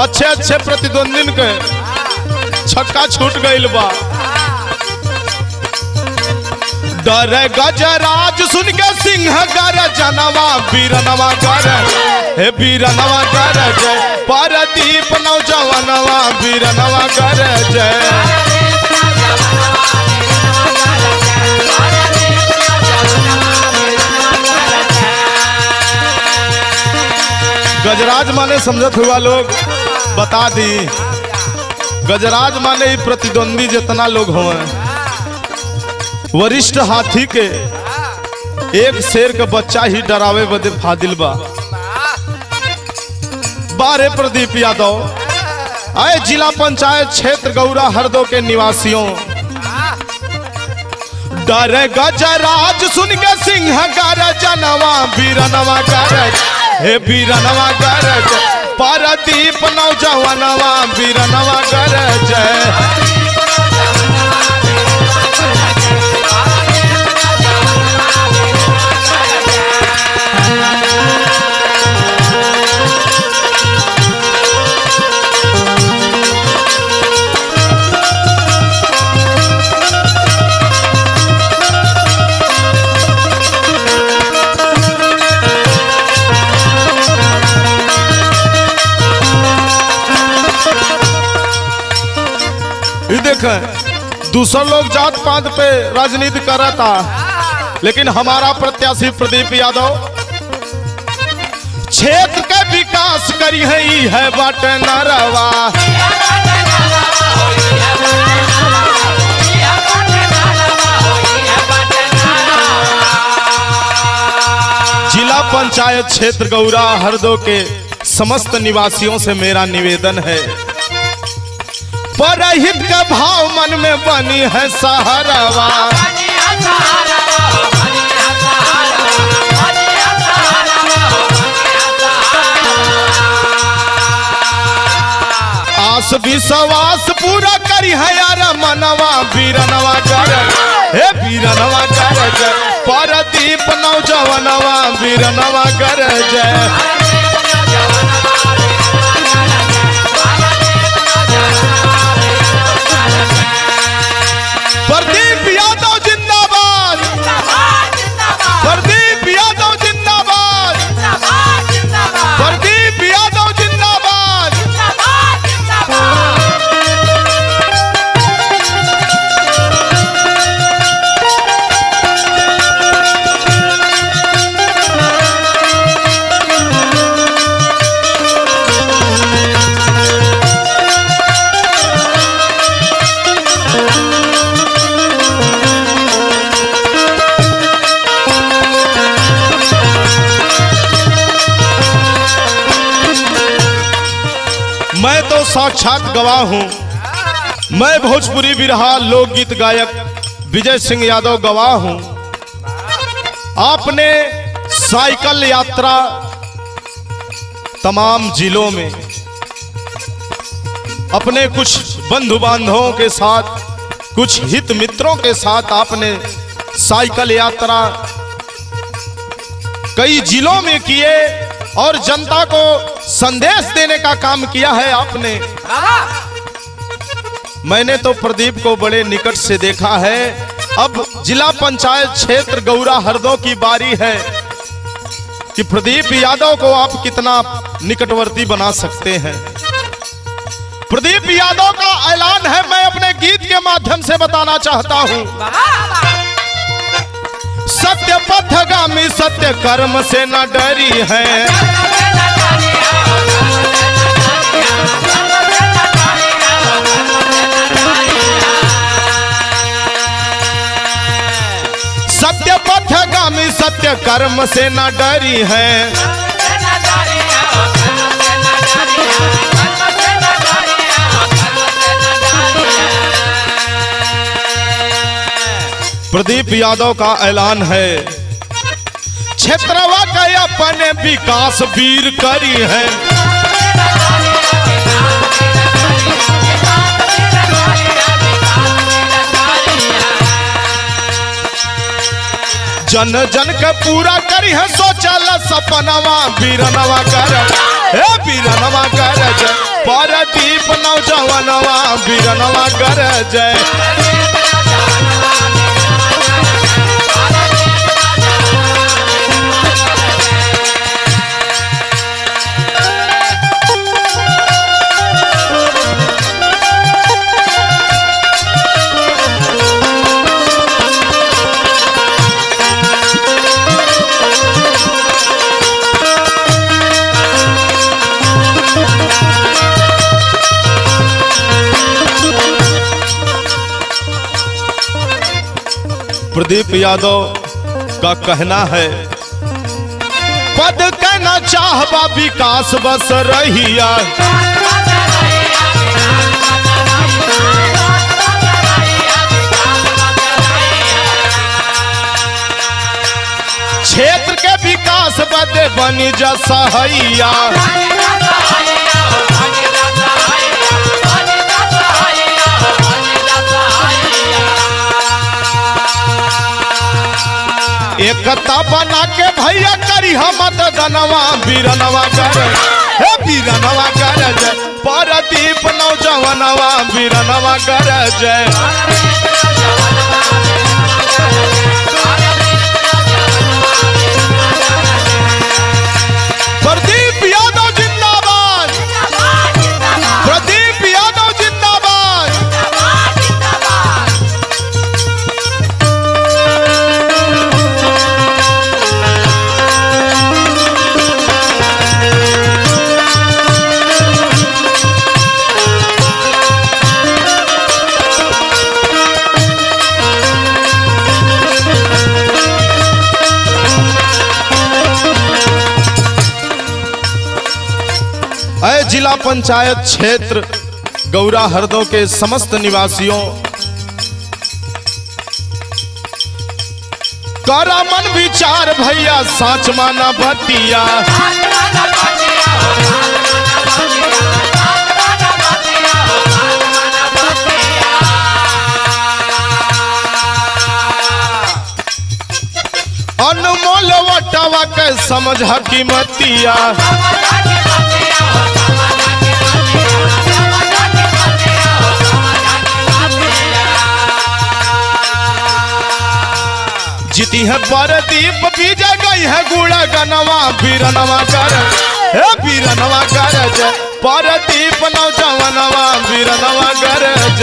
अच्छे अच्छे प्रतिद्वंदिन के छक्का छूट गइल बा। डर गजराज सुन के सिंह गर जनवा वीरनवा गर हे वीरनवा गर जय परदीप नौजवानवा वीरनवा गर जय। गजराज माने समझत हुआ लोग बता दी। गजराज माने ही प्रतिद्वंदी जितना लोग हो वरिष्ठ हाथी के एक शेर के बच्चा ही डरावे बदे फादिल बा। बारे प्रदीप यादव आए जिला पंचायत क्षेत्र गौरा हरदो के निवासियों, डर गजराज सुन के सिंह गर जनवा वीरनवा गरज हे वीरनवा गरज परदीप नौजवानवा वीरनवा गरज। दूसरा लोग जात पात पे राजनीति कर रहा था, लेकिन हमारा प्रत्याशी प्रदीप यादव क्षेत्र के विकास करी है बट नरवा। जिला पंचायत क्षेत्र गौरा हरदो के समस्त निवासियों से मेरा निवेदन है, परहित का भाव मन में बनी है सहारावा। आस विश्वास पूरा करी है यार मनवा वीरनवा गरज हे वीरनवा गरज परदीप नौजवानवा वीरनवा गरज। प्रदीप यादव जिंदाबाद, प्रदीप यादव जिंदाबाद, प्रदीप यादव जिंदाबाद। मैं तो साक्षात गवाह हूं, मैं भोजपुरी बिरहा लोकगीत गायक विजय सिंह यादव गवाह हूं। आपने साइकिल यात्रा तमाम जिलों में अपने कुछ बंधु बांधवों के साथ, कुछ हित मित्रों के साथ आपने साइकिल यात्रा कई जिलों में किए और जनता को संदेश देने का काम किया है आपने। मैंने तो प्रदीप को बड़े निकट से देखा है। अब जिला पंचायत क्षेत्र गौरा हरदो की बारी है कि प्रदीप यादव को आप कितना निकटवर्ती बना सकते हैं। प्रदीप यादव का ऐलान है, मैं अपने गीत के माध्यम से बताना चाहता हूं। सत्य पथगामी सत्य कर्म से न डरी है, सत्य पथगामी सत्य कर्म से न डरी है। प्रदीप यादव का ऐलान है, क्षेत्रवा का अपने विकास वीर करी है। जन जन के पूरा करी है सोचल सपनवा वीरनवा कर हे वीरनवा कर परदीप नौजवानवा बीरनवा गरजै। प्रदीप यादव का कहना है, पद कहना चाहबा विकास बस रहिया, क्षेत्र के विकास बदे बनी जा सहैया। एकता बना के भैया करी हम दनवा बीरनवा कर, हे बीरनवा गरज, परदीप नौजवानवा बीरनवा गरज। प्रदीप यादव जिंदाबाद, प्रदीप यादव जिंदाबाद। जिला पंचायत क्षेत्र गौरा हरदों के समस्त निवासियों, करा मन विचार भैया साच माना बतिया। अनमोल वटवा के समझ कीमतिया, जीती है परदीप विजय गई है गुड़ा गनवा बीरनवा कर, हे बीरनवा गरज, परदीप नौजवानवा बीरनवा गरज।